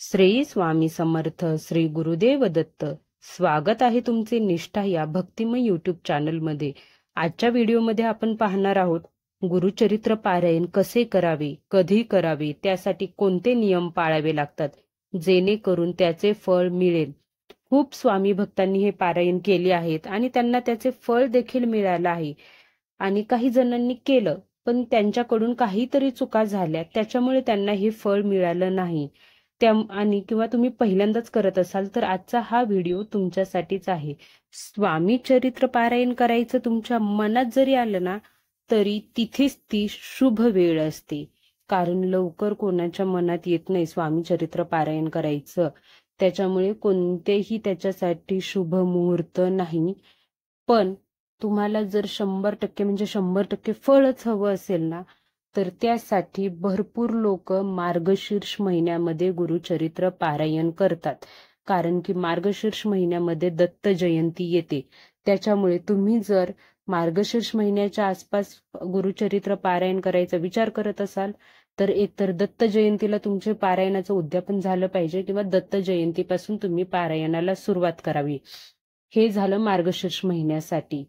श्री स्वामी समर्थ. श्री गुरुदेव दत्त. स्वागत आहे तुमचे निष्ठा या भक्तिमय यूट्यूब चॅनलमध्ये. आजच्या व्हिडिओमध्ये आपण पाहणार आहोत गुरुचरित्र पारायण कसे करावे, कधी करावे, त्यासाठी कोणते नियम पाळावे लागतात जेणेकरून त्याचे फळ मिळेल. खूप स्वामी भक्तांनी हे पारायण केले आहेत आणि त्यांना त्याचे फळ देखील मिळालं आहे. आणि काही जणांनी केलं पण त्यांच्याकडून काहीतरी चुका झाल्या, त्याच्यामुळे त्यांना हे फळ मिळालं नाही. आणि किंवा तुम्ही पहिल्यांदाच करत असाल तर आजचा हा व्हिडिओ तुमच्यासाठीच आहे. स्वामी चरित्र पारायण करायचं तुमच्या मनात जरी आलं ना तरी तिथेच ती शुभ वेळ असते, कारण लवकर कोणाच्या मनात येत नाही स्वामी चरित्र पारायण करायचं. त्याच्यामुळे कोणतेही त्याच्यासाठी शुभ मुहूर्त नाही. पण तुम्हाला जर 100% म्हणजे 100% फळच हवं असेल ना तर त्यासाठी भरपूर लोक मार्गशीर्ष महिन्यामध्ये गुरुचरित्र पारायण करतात, कारण की मार्गशीर्ष महिन्यामध्ये दत्त जयंती येते. त्याच्यामुळे तुम्ही जर मार्गशीर्ष महिन्याच्या आसपास गुरुचरित्र पारायण करायचा विचार करत असाल तर एकतर दत्त जयंतीला तुमचे पारायणाचं उद्यापन झालं पाहिजे किंवा दत्त जयंतीपासून तुम्ही पारायणाला सुरुवात करावी. हे झालं मार्गशीर्ष महिन्यासाठी.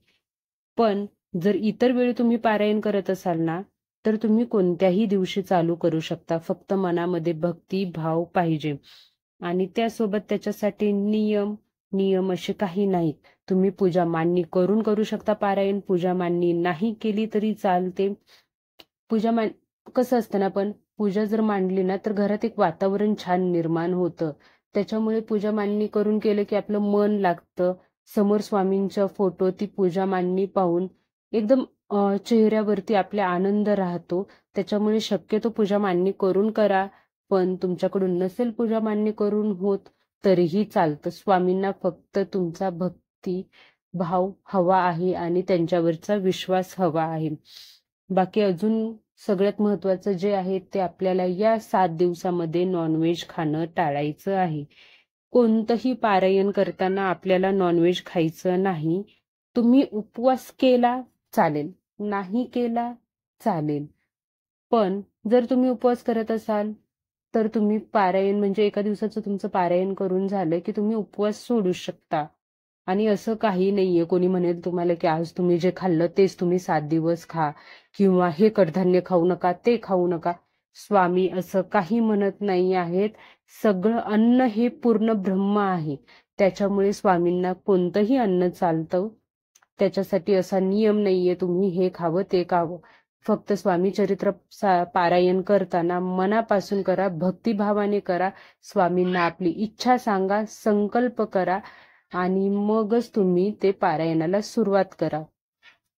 पण जर इतर वेळी तुम्ही पारायण करत असाल ना तर तुम्ही कोणत्याही दिवशी चालू करू शकता. फक्त मनामध्ये भक्ती भाव पाहिजे आणि त्यासोबत त्याच्यासाठी नियम असे काही नाहीत. तुम्ही पूजा मांडणी करून करू शकता पारायण, पूजा मांडणी नाही केली तरी चालते. कसं असतं ना, पण पूजा जर मांडली ना तर घरात एक वातावरण छान निर्माण होतं. त्याच्यामुळे पूजा मांडणी करून केलं की आपलं मन लागतं समोर स्वामींचा फोटो. ती पूजा मांडणी पाहून एकदम चेहऱ्यावरती आपल्या आनंद राहतो. त्याच्यामुळे शक्यतो पूजा मांडणी करून करा. पण तुमच्याकडून नसेल पूजा मांडणी करून होत तरीही चालतं. स्वामींना फक्त तुमचा भक्ती भाव हवा आहे आणि त्यांच्यावरचा विश्वास हवा आहे. बाकी अजून सगळ्यात महत्वाचं जे आहे ते आपल्याला या 7 दिवसामध्ये नॉनव्हेज खाणं टाळायचं आहे. कोणतंही पारायण करताना आपल्याला नॉनव्हेज खायचं नाही. तुम्ही उपवास केला चालेल, नाही केला चालेल, पण जर तुम्ही उपवास करत असाल तर तुम्ही पारायण म्हणजे एका दिवसाचं तुमचं पारायण करून झालं की तुम्ही उपवास सोडू शकता. आणि असं काही नाहीये कोणी म्हणेल तुम्हाला की आज तुम्ही जे खाल्लं तेच तुम्ही 7 दिवस खा किंवा हे कडधान्य खाऊ नका, ते खाऊ नका. स्वामी असं काही म्हणत नाही आहेत. सगळं अन्न हे पूर्ण ब्रह्म आहे. त्याच्यामुळे स्वामींना कोणतंही अन्न चालतं. त्याच्यासाठी असा नियम नाहीये तुम्ही हे खावं ते खावं. फक्त स्वामी चरित्र पारायण करताना मनापासून करा, भक्तिभावाने करा. स्वामींना आपली इच्छा सांगा, संकल्प करा आणि मगच तुम्ही ते पारायणाला सुरुवात करा.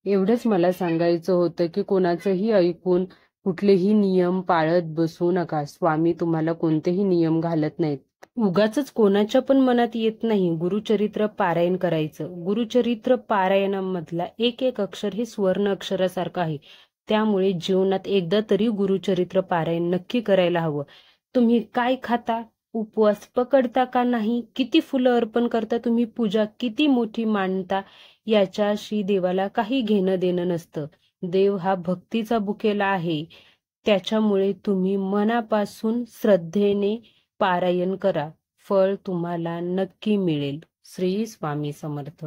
एवढंच मला सांगायचं होतं की कोणाचंही ऐकून कुठलेही नियम पाळत बसू नका. स्वामी तुम्हाला कोणतेही नियम घालत नाहीत. उगाच कोणाच्या पण मनात येत नाही गुरुचरित्र पारायण करायचं. गुरुचरित्र पारायणामधला एक एक अक्षर हे स्वर्ण अक्षरासारखं आहे. त्यामुळे जीवनात एकदा तरी गुरुचरित्र पारायण नक्की करायला हवं. तुम्ही काय खाता, उपवास पकडता का नाही, किती फुलं अर्पण करता, तुम्ही पूजा किती मोठी मांडता, याच्याशी देवाला काही घेणं देणं नसतं. देव हा भक्तीचा बुकेला आहे. त्याच्यामुळे तुम्ही मनापासून श्रद्धेने पारायण करा. फळ तुम्हाला नक्की मिळेल. श्री स्वामी समर्थ.